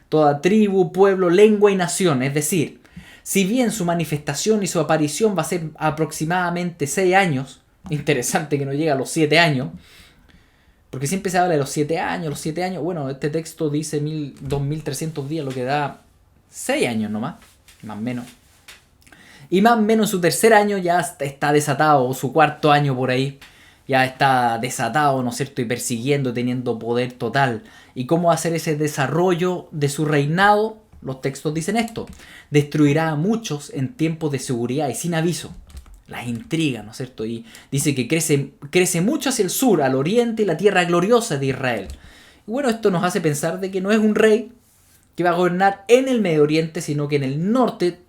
toda tribu, pueblo, lengua y nación. Es decir, si bien su manifestación y su aparición va a ser aproximadamente 6 años, interesante que no llega a los 7 años, porque siempre se habla de los 7 años, bueno, este texto dice 2300 días, lo que da 6 años nomás, más o menos. Y más o menos su tercer año ya está desatado, o su cuarto año por ahí, ya está desatado, ¿no es cierto? Y persiguiendo, teniendo poder total. ¿Y cómo hacer ese desarrollo de su reinado? Los textos dicen esto: destruirá a muchos en tiempos de seguridad y sin aviso. Las intrigas, ¿no es cierto? Y dice que crece mucho hacia el sur, al oriente y la tierra gloriosa de Israel. Y bueno, esto nos hace pensar de que no es un rey que va a gobernar en el Medio Oriente, sino que en el norte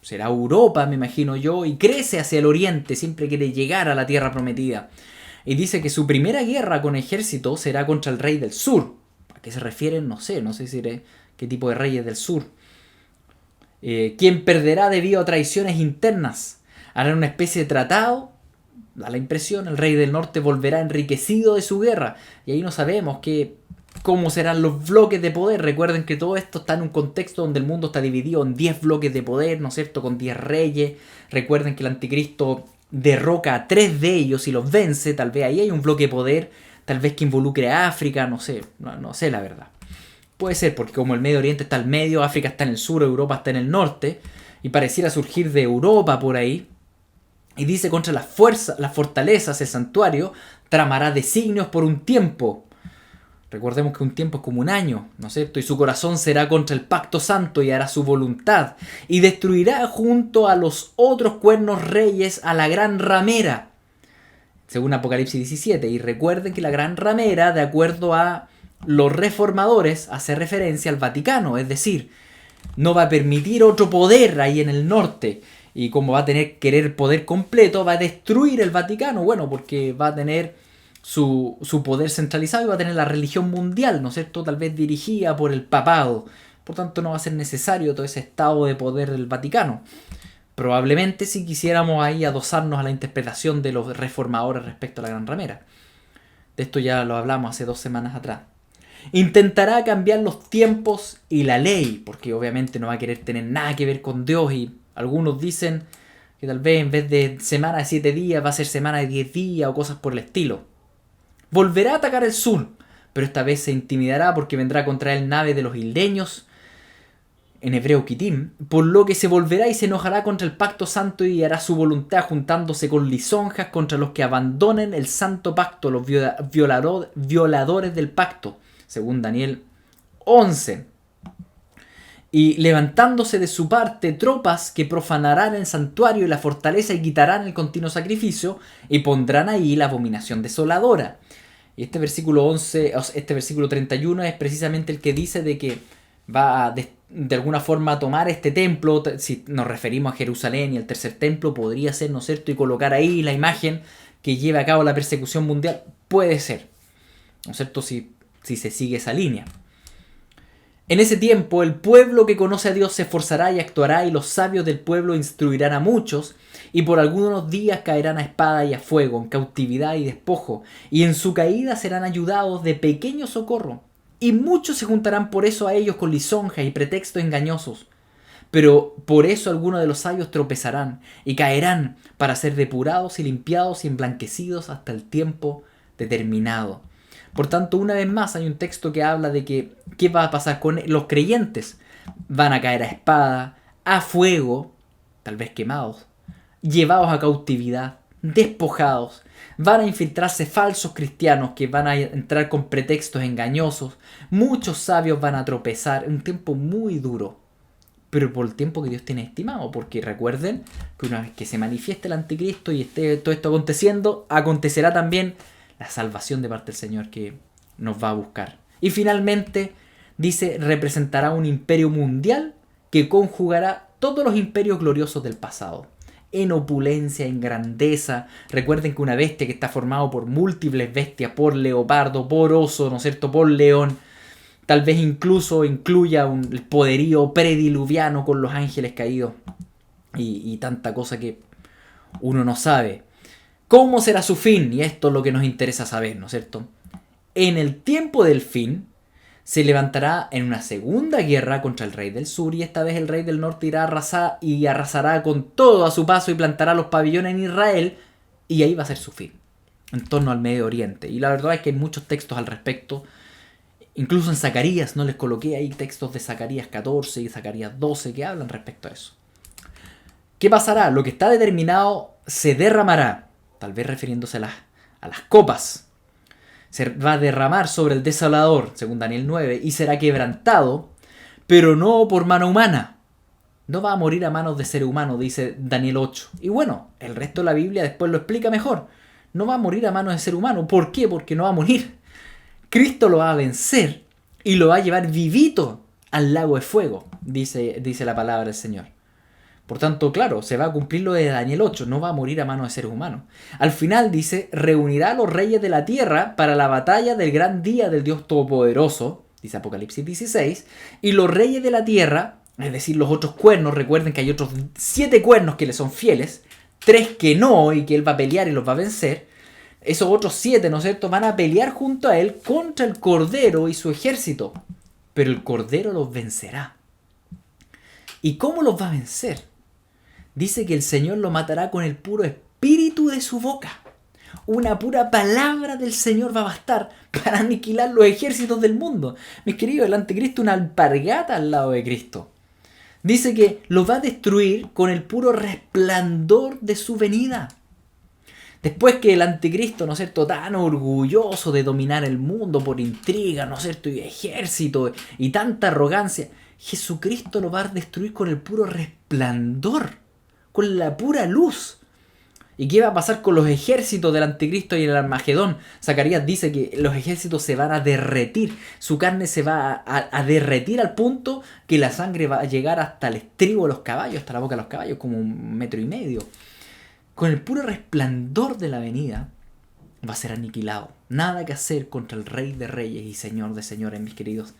será Europa, me imagino yo, y crece hacia el oriente, siempre quiere llegar a la tierra prometida. Y dice que su primera guerra con ejército será contra el rey del sur. ¿A qué se refieren? No sé si qué tipo de rey es del sur. Quien perderá debido a traiciones internas. Hará una especie de tratado, da la impresión, el rey del norte volverá enriquecido de su guerra. Y ahí no sabemos cómo serán los bloques de poder. Recuerden que todo esto está en un contexto donde el mundo está dividido en 10 bloques de poder, ¿no es cierto?, con 10 reyes. Recuerden que el anticristo derroca a 3 de ellos y los vence. Tal vez ahí hay un bloque de poder, tal vez que involucre a África, no sé la verdad. Puede ser, porque como el Medio Oriente está al medio, África está en el sur, Europa está en el norte, y pareciera surgir de Europa por ahí. Y dice, contra las fortalezas, el santuario tramará designios por un tiempo. Recordemos que un tiempo es como un año, ¿no es cierto? Y su corazón será contra el pacto santo y hará su voluntad. Y destruirá junto a los otros cuernos reyes a la gran ramera, según Apocalipsis 17. Y recuerden que la gran ramera, de acuerdo a los reformadores, hace referencia al Vaticano. Es decir, no va a permitir otro poder ahí en el norte. Y como va a querer poder completo, va a destruir el Vaticano. Bueno, porque va a tener su poder centralizado y va a tener la religión mundial, ¿no es cierto?, tal vez dirigida por el papado. Por tanto, no va a ser necesario todo ese estado de poder del Vaticano. Probablemente si quisiéramos ahí adosarnos a la interpretación de los reformadores respecto a la Gran Ramera. De esto ya lo hablamos hace 2 semanas atrás. Intentará cambiar los tiempos y la ley, porque obviamente no va a querer tener nada que ver con Dios, y algunos dicen que tal vez en vez de semana de 7 días va a ser semana de 10 días o cosas por el estilo. Volverá a atacar el sur, pero esta vez se intimidará porque vendrá contra él nave de los isleños, en hebreo Kitim, por lo que se volverá y se enojará contra el pacto santo y hará su voluntad juntándose con lisonjas contra los que abandonen el santo pacto, los violadores del pacto, según Daniel 11. Y levantándose de su parte tropas que profanarán el santuario y la fortaleza y quitarán el continuo sacrificio y pondrán ahí la abominación desoladora. Y este versículo 31 es precisamente el que dice de que va a de alguna forma tomar este templo. Si nos referimos a Jerusalén y el tercer templo, podría ser, ¿no es cierto?, y colocar ahí la imagen que lleve a cabo la persecución mundial. Puede ser, ¿no es cierto?, si se sigue esa línea. En ese tiempo el pueblo que conoce a Dios se esforzará y actuará, y los sabios del pueblo instruirán a muchos, y por algunos días caerán a espada y a fuego, en cautividad y despojo, y en su caída serán ayudados de pequeño socorro, y muchos se juntarán por eso a ellos con lisonjas y pretextos engañosos. Pero por eso algunos de los sabios tropezarán y caerán para ser depurados y limpiados y emblanquecidos hasta el tiempo determinado. Por tanto, una vez más hay un texto que habla de que qué va a pasar con los creyentes. Van a caer a espada, a fuego, tal vez quemados, llevados a cautividad, despojados. Van a infiltrarse falsos cristianos que van a entrar con pretextos engañosos. Muchos sabios van a tropezar. Un tiempo muy duro, pero por el tiempo que Dios tiene estimado. Porque recuerden que una vez que se manifieste el anticristo y esté todo esto aconteciendo, acontecerá también la salvación de parte del Señor que nos va a buscar. Y finalmente, dice, representará un imperio mundial que conjugará todos los imperios gloriosos del pasado. En opulencia, en grandeza. Recuerden que una bestia que está formado por múltiples bestias, por leopardo, por oso, ¿no es cierto?, por león. Tal vez incluso incluya el poderío prediluviano con los ángeles caídos. Y tanta cosa que uno no sabe. ¿Cómo será su fin? Y esto es lo que nos interesa saber, ¿no es cierto? En el tiempo del fin, se levantará en una segunda guerra contra el rey del sur, y esta vez el rey del norte irá a arrasar y arrasará con todo a su paso y plantará los pabellones en Israel, y ahí va a ser su fin, en torno al Medio Oriente. Y la verdad es que hay muchos textos al respecto, incluso en Zacarías, no les coloqué ahí textos de Zacarías 14 y Zacarías 12 que hablan respecto a eso. ¿Qué pasará? Lo que está determinado se derramará, tal vez refiriéndose a las copas. Se va a derramar sobre el desolador, según Daniel 9, y será quebrantado, pero no por mano humana. No va a morir a manos de ser humano, dice Daniel 8. Y bueno, el resto de la Biblia después lo explica mejor. No va a morir a manos de ser humano. ¿Por qué? Porque no va a morir. Cristo lo va a vencer y lo va a llevar vivito al lago de fuego, dice la palabra del Señor. Por tanto, claro, se va a cumplir lo de Daniel 8, no va a morir a manos de seres humanos. Al final dice, reunirá a los reyes de la tierra para la batalla del gran día del Dios Todopoderoso, dice Apocalipsis 16, y los reyes de la tierra, es decir, los otros cuernos, recuerden que hay otros 7 cuernos que le son fieles, 3 que no, y que él va a pelear y los va a vencer. Esos otros 7, ¿no es cierto?, van a pelear junto a él contra el Cordero y su ejército, pero el Cordero los vencerá. ¿Y cómo los va a vencer? Dice que el Señor lo matará con el puro espíritu de su boca. Una pura palabra del Señor va a bastar para aniquilar los ejércitos del mundo. Mis queridos, el anticristo es una alpargata al lado de Cristo. Dice que lo va a destruir con el puro resplandor de su venida. Después que el anticristo, ¿no es cierto?, tan orgulloso de dominar el mundo por intriga, ¿no es cierto?, y ejército y tanta arrogancia, Jesucristo lo va a destruir con el puro resplandor, con la pura luz. ¿Y qué va a pasar con los ejércitos del anticristo y el Armagedón? Zacarías dice que los ejércitos se van a derretir, su carne se va a derretir al punto que la sangre va a llegar hasta el estribo de los caballos, hasta la boca de los caballos, como 1,5 metros. Con el puro resplandor de la venida va a ser aniquilado. Nada que hacer contra el Rey de Reyes y Señor de Señores, mis queridos.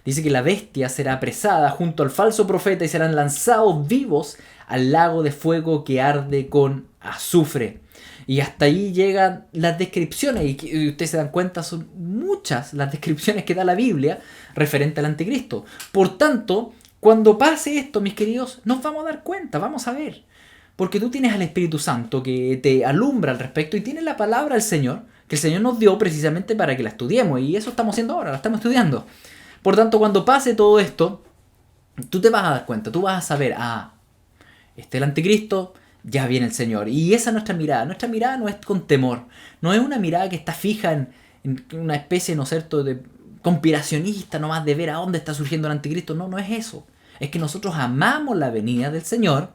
Dice que la bestia será apresada junto al falso profeta y serán lanzados vivos al lago de fuego que arde con azufre. Y hasta ahí llegan las descripciones, y ustedes se dan cuenta, son muchas las descripciones que da la Biblia referente al anticristo. Por tanto, cuando pase esto, mis queridos, nos vamos a dar cuenta, vamos a ver. Porque tú tienes al Espíritu Santo que te alumbra al respecto, y tienes la palabra del Señor, que el Señor nos dio precisamente para que la estudiemos, y eso estamos haciendo ahora, la estamos estudiando. Por tanto, cuando pase todo esto, tú te vas a dar cuenta, tú vas a saber, el anticristo, ya viene el Señor. Y esa es nuestra mirada. Nuestra mirada no es con temor, no es una mirada que está fija en una especie, ¿no es cierto?, de conspiracionista, nomás de ver a dónde está surgiendo el anticristo. No, no es eso. Es que nosotros amamos la venida del Señor,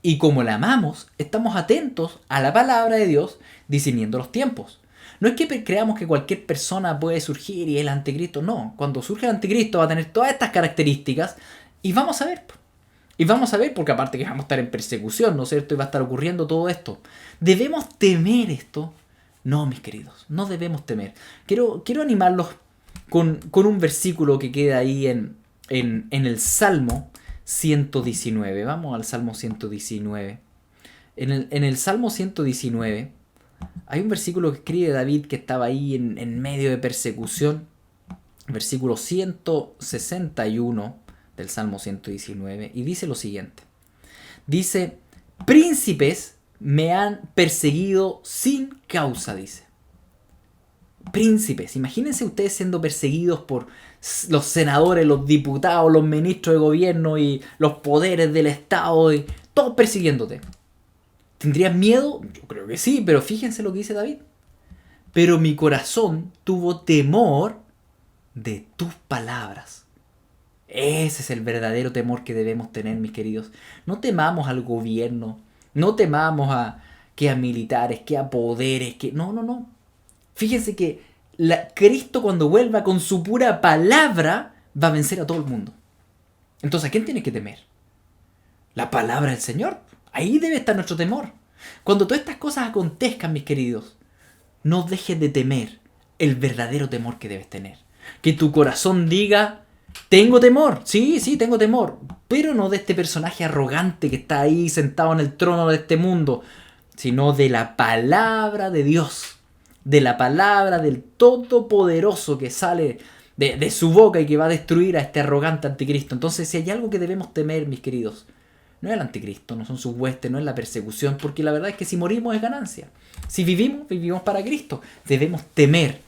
y como la amamos, estamos atentos a la palabra de Dios, discerniendo los tiempos. No es que creamos que cualquier persona puede surgir y el anticristo. No, cuando surge el anticristo va a tener todas estas características, y vamos a ver. Y vamos a ver, porque aparte que vamos a estar en persecución, ¿no es cierto?, y va a estar ocurriendo todo esto. ¿Debemos temer esto? No, mis queridos, no debemos temer. Quiero animarlos con un versículo que queda ahí en el Salmo 119. Vamos al Salmo 119. En el Salmo 119 hay un versículo que escribe David que estaba ahí en medio de persecución. Versículo 161 del Salmo 119, y dice lo siguiente. Dice, príncipes me han perseguido sin causa, dice. príncipes. Imagínense ustedes siendo perseguidos por los senadores, los diputados, los ministros de gobierno y los poderes del Estado, y todos persiguiéndote. ¿Tendrías miedo? Yo creo que sí, pero fíjense lo que dice David. Pero mi corazón tuvo temor de tus palabras. Ese es el verdadero temor que debemos tener, mis queridos. No temamos al gobierno, no temamos a militares, que a poderes, que... No. Fíjense que Cristo, cuando vuelva con su pura palabra, va a vencer a todo el mundo. Entonces, ¿a quién tienes que temer? La palabra del Señor. Ahí debe estar nuestro temor. Cuando todas estas cosas acontezcan, mis queridos, no dejes de temer el verdadero temor que debes tener. Que tu corazón diga: tengo temor, sí, tengo temor, pero no de este personaje arrogante que está ahí sentado en el trono de este mundo, sino de la palabra de Dios, de la palabra del Todopoderoso que sale de su boca y que va a destruir a este arrogante anticristo. Entonces, si hay algo que debemos temer, mis queridos, no es el anticristo, no son sus huestes, no es la persecución, porque la verdad es que si morimos es ganancia. Si vivimos, vivimos para Cristo. Debemos temer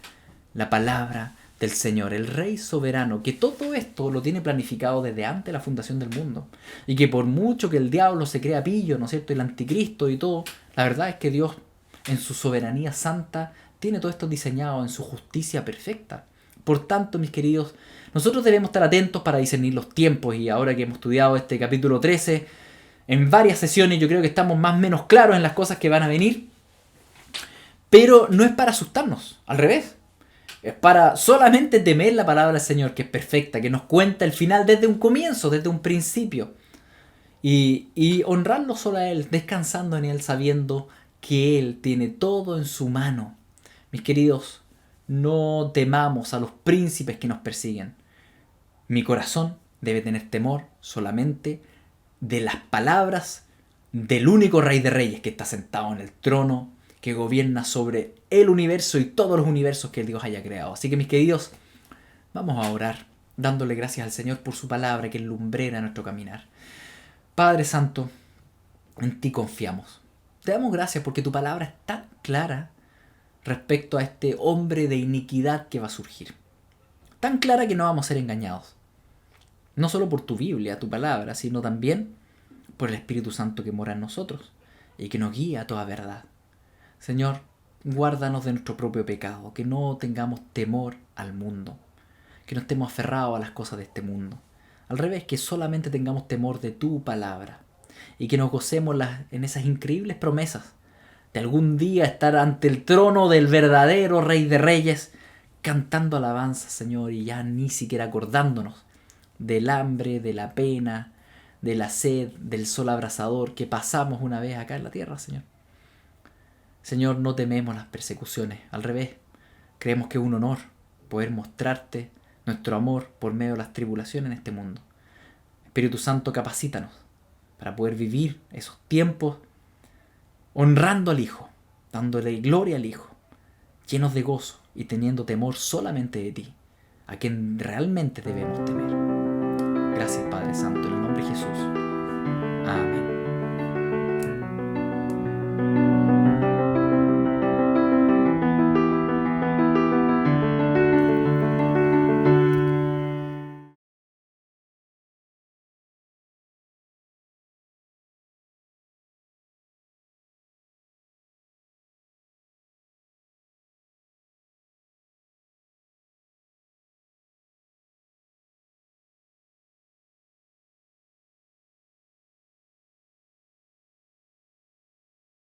la palabra del Señor, el Rey soberano, que todo esto lo tiene planificado desde antes de la fundación del mundo. Y que por mucho que el diablo se crea pillo, ¿no es cierto?, el anticristo y todo, la verdad es que Dios, en su soberanía santa, tiene todo esto diseñado en su justicia perfecta. Por tanto, mis queridos, nosotros debemos estar atentos para discernir los tiempos, y ahora que hemos estudiado este capítulo 13, en varias sesiones yo creo que estamos más o menos claros en las cosas que van a venir, pero no es para asustarnos, al revés. Es para solamente temer la palabra del Señor, que es perfecta, que nos cuenta el final desde un comienzo, desde un principio. Y honrarlo solo a Él, descansando en Él, sabiendo que Él tiene todo en su mano. Mis queridos, no temamos a los príncipes que nos persiguen. Mi corazón debe tener temor solamente de las palabras del único Rey de Reyes que está sentado en el trono, que gobierna sobre el universo y todos los universos que Dios haya creado. Así que, mis queridos, vamos a orar, dándole gracias al Señor por su palabra, que es lumbrera nuestro caminar. Padre Santo, en ti confiamos. Te damos gracias porque tu palabra es tan clara respecto a este hombre de iniquidad que va a surgir. Tan clara que no vamos a ser engañados. No solo por tu Biblia, tu palabra, sino también por el Espíritu Santo que mora en nosotros y que nos guía a toda verdad. Señor, guárdanos de nuestro propio pecado, que no tengamos temor al mundo, que no estemos aferrados a las cosas de este mundo. Al revés, que solamente tengamos temor de tu palabra y que nos gocemos en esas increíbles promesas de algún día estar ante el trono del verdadero Rey de Reyes, cantando alabanzas, Señor, y ya ni siquiera acordándonos del hambre, de la pena, de la sed, del sol abrasador que pasamos una vez acá en la tierra, Señor. Señor, no tememos las persecuciones, al revés, creemos que es un honor poder mostrarte nuestro amor por medio de las tribulaciones en este mundo. Espíritu Santo, capacítanos para poder vivir esos tiempos honrando al Hijo, dándole gloria al Hijo, llenos de gozo y teniendo temor solamente de ti, a quien realmente debemos temer. Gracias, Padre Santo, en el nombre de Jesús.